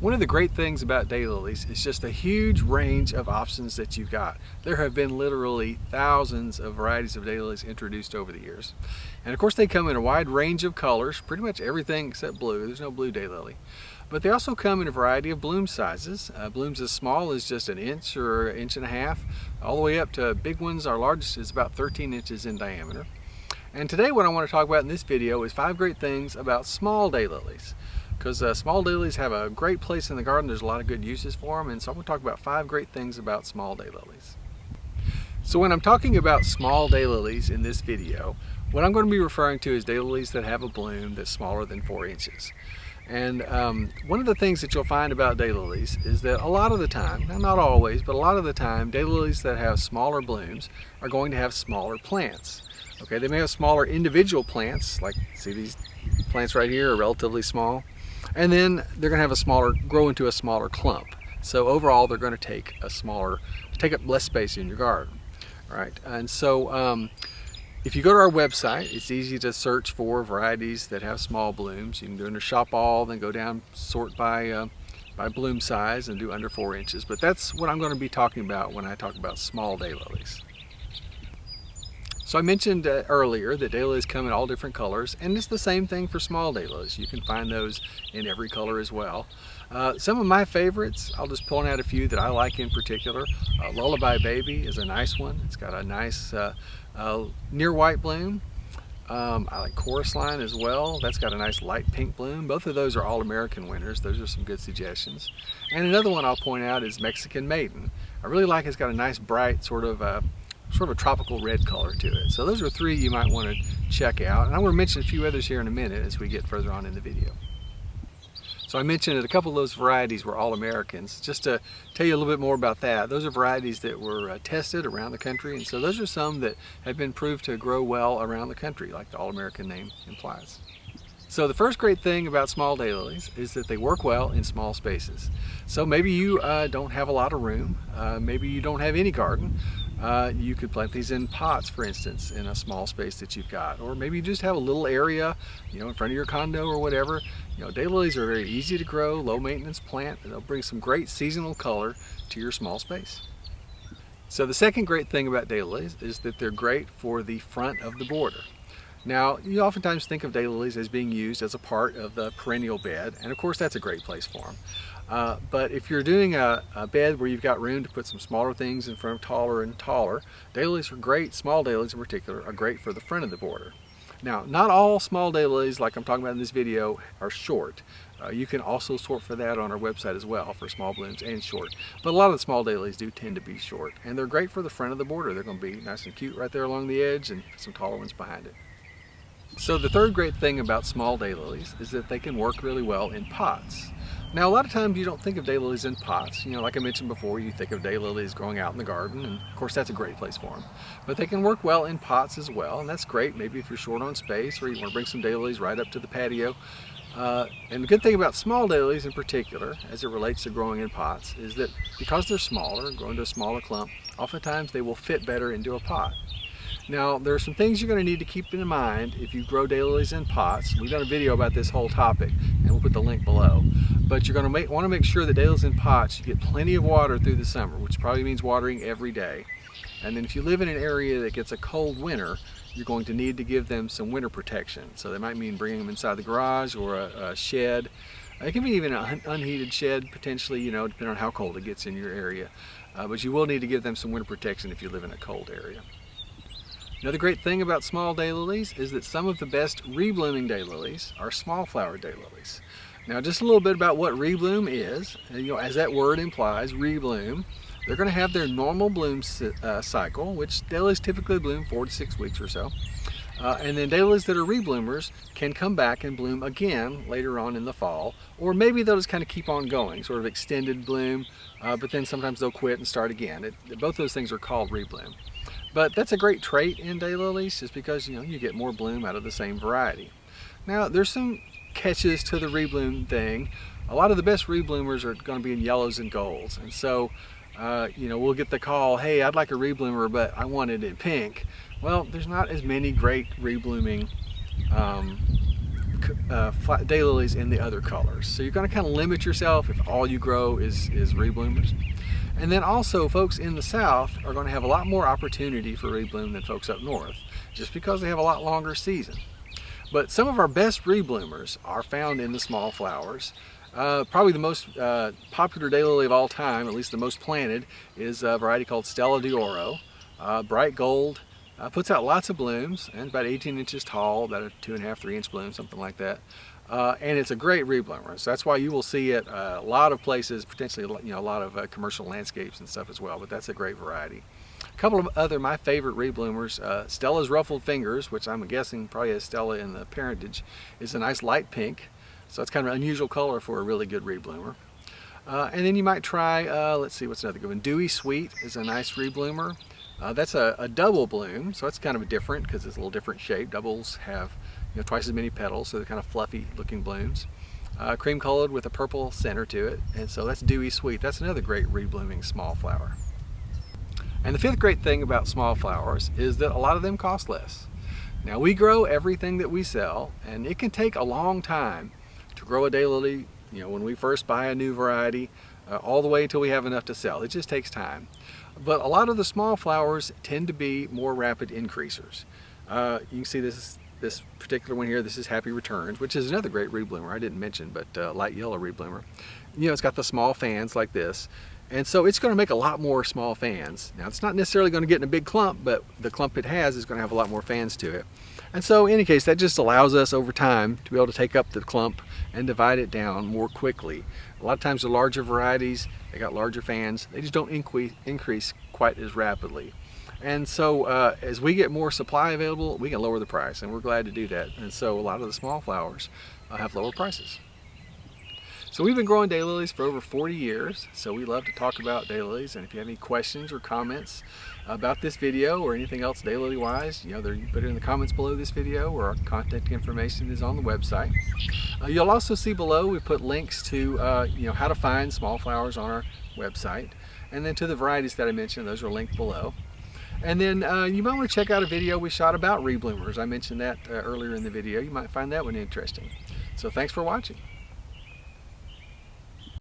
One of the great things about daylilies is just a huge range of options that you've got. There have been literally thousands of varieties of daylilies introduced over the years. And of course they come in a wide range of colors, pretty much everything except blue. There's no blue daylily. But they also come in a variety of bloom sizes. Blooms as small as just an inch or an inch and a half, all the way up to big ones. Our largest is about 13 inches in diameter. And today what I want to talk about in this video is 5 great things about small daylilies. Because small daylilies have a great place in the garden. There's a lot of good uses for them, and so I'm going to talk about 5 great things about small daylilies. So when I'm talking about small daylilies in this video, what I'm going to be referring to is daylilies that have a bloom that's smaller than 4 inches. And one of the things that you'll find about daylilies is that a lot of the time, not always, but a lot of the time, daylilies that have smaller blooms are going to have smaller plants. Okay, they may have smaller individual plants, like see these plants right here are relatively small. And then they're going to have grow into a smaller clump. So overall, they're going to take up less space in your garden, right? And so if you go to our website, it's easy to search for varieties that have small blooms. You can do under shop all, then go down, sort by bloom size and do under 4 inches. But that's what I'm going to be talking about when I talk about small daylilies. So I mentioned earlier that daylilies come in all different colors, and it's the same thing for small daylilies. You can find those in every color as well. Some of my favorites, I'll just point out a few that I like in particular. Lullaby Baby is a nice one. It's got a nice near white bloom. I like Chorus Line as well. That's got a nice light pink bloom. Both of those are all American winners. Those are some good suggestions. And another one I'll point out is Mexican Maiden. I really like it's got a nice bright sort of a tropical red color to it. So those are 3 you might want to check out. And I want to mention a few others here in a minute as we get further on in the video. So I mentioned that a couple of those varieties were all Americans. Just to tell you a little bit more about that, those are varieties that were tested around the country, and so those are some that have been proved to grow well around the country, like the all-American name implies. So the first great thing about small daylilies is that they work well in small spaces. So maybe you don't have a lot of room, maybe you don't have any garden. You could plant these in pots, for instance, in a small space that you've got, or maybe you just have a little area, in front of your condo or whatever. Daylilies are very easy to grow, low maintenance plant, and they'll bring some great seasonal color to your small space. So the second great thing about daylilies is that they're great for the front of the border. Now, you oftentimes think of daylilies as being used as a part of the perennial bed, and of course that's a great place for them. But if you're doing a bed where you've got room to put some smaller things in front of taller and taller, daylilies are great, small daylilies in particular, are great for the front of the border. Now, not all small daylilies, like I'm talking about in this video, are short. You can also sort for that on our website as well, for small blooms and short. But a lot of the small daylilies do tend to be short, and they're great for the front of the border. They're going to be nice and cute right there along the edge, and some taller ones behind it. So the third great thing about small daylilies is that they can work really well in pots. Now, a lot of times you don't think of daylilies in pots. Like I mentioned before, you think of daylilies growing out in the garden, and of course that's a great place for them. But they can work well in pots as well, and that's great maybe if you're short on space or you want to bring some daylilies right up to the patio. And the good thing about small daylilies in particular, as it relates to growing in pots, is that because they're smaller, growing to a smaller clump, oftentimes they will fit better into a pot. Now, there are some things you're going to need to keep in mind if you grow daylilies in pots. We've done a video about this whole topic, and we'll put the link below. But you're going to want to make sure that daylilies in pots, you get plenty of water through the summer, which probably means watering every day. And then if you live in an area that gets a cold winter, you're going to need to give them some winter protection. So that might mean bringing them inside the garage or a shed. It can be even an unheated shed, potentially, depending on how cold it gets in your area. But you will need to give them some winter protection if you live in a cold area. Another great thing about small daylilies is that some of the best reblooming daylilies are small flowered daylilies. Now, just a little bit about what rebloom is. As that word implies, rebloom. They're going to have their normal bloom cycle, which daylilies typically bloom 4 to 6 weeks or so. And then daylilies that are rebloomers can come back and bloom again later on in the fall, or maybe they'll just kind of keep on going, sort of extended bloom, but then sometimes they'll quit and start again. Both those things are called rebloom. But that's a great trait in daylilies, just because you get more bloom out of the same variety. Now, there's some catches to the rebloom thing. A lot of the best rebloomers are going to be in yellows and golds, and so we'll get the call, hey, I'd like a rebloomer, but I want it in pink. Well, there's not as many great reblooming daylilies in the other colors. So you're going to kind of limit yourself if all you grow is rebloomers. And then also folks in the south are going to have a lot more opportunity for rebloom than folks up north, just because they have a lot longer season. But some of our best rebloomers are found in the small flowers. Probably the most popular daylily of all time, at least the most planted, is a variety called Stella d'Oro. Bright gold, puts out lots of blooms, and about 18 inches tall, about a 2.5, 3-inch bloom, something like that. And it's a great rebloomer, so that's why you will see it a lot of places, potentially a lot of commercial landscapes and stuff as well, but that's a great variety. A couple of other my favorite rebloomers, Stella's Ruffled Fingers, which I'm guessing probably has Stella in the parentage, is a nice light pink, so it's kind of an unusual color for a really good rebloomer. And then you might try, let's see, what's another good one? Dewy Sweet is a nice rebloomer. That's a double bloom, so it's kind of different because it's a little different shape. Doubles have twice as many petals, so they're kind of fluffy looking blooms. Cream colored with a purple center to it, and so that's Dewy Sweet. That's another great reblooming small flower. And the fifth great thing about small flowers is that a lot of them cost less. Now we grow everything that we sell, and it can take a long time to grow a daylily, when we first buy a new variety, all the way until we have enough to sell. It just takes time. But a lot of the small flowers tend to be more rapid increasers. You can see this particular one here. This is Happy Returns, which is another great rebloomer I didn't mention, but light yellow rebloomer. It's got the small fans like this, and so it's going to make a lot more small fans. Now it's not necessarily going to get in a big clump, but the clump it has is going to have a lot more fans to it. And so in any case, that just allows us over time to be able to take up the clump and divide it down more quickly. A lot of times the larger varieties, they got larger fans, they just don't increase quite as rapidly. And so as we get more supply available, we can lower the price, and we're glad to do that. And so a lot of the small flowers have lower prices. So we've been growing daylilies for over 40 years, so we love to talk about daylilies. And if you have any questions or comments about this video or anything else daylily wise, you put it in the comments below this video, or our contact information is on the website. You'll also see below we put links to how to find small flowers on our website, and then to the varieties that I mentioned, those are linked below. And then you might want to check out a video we shot about rebloomers. I mentioned that earlier in the video. You might find that one interesting. So thanks for watching.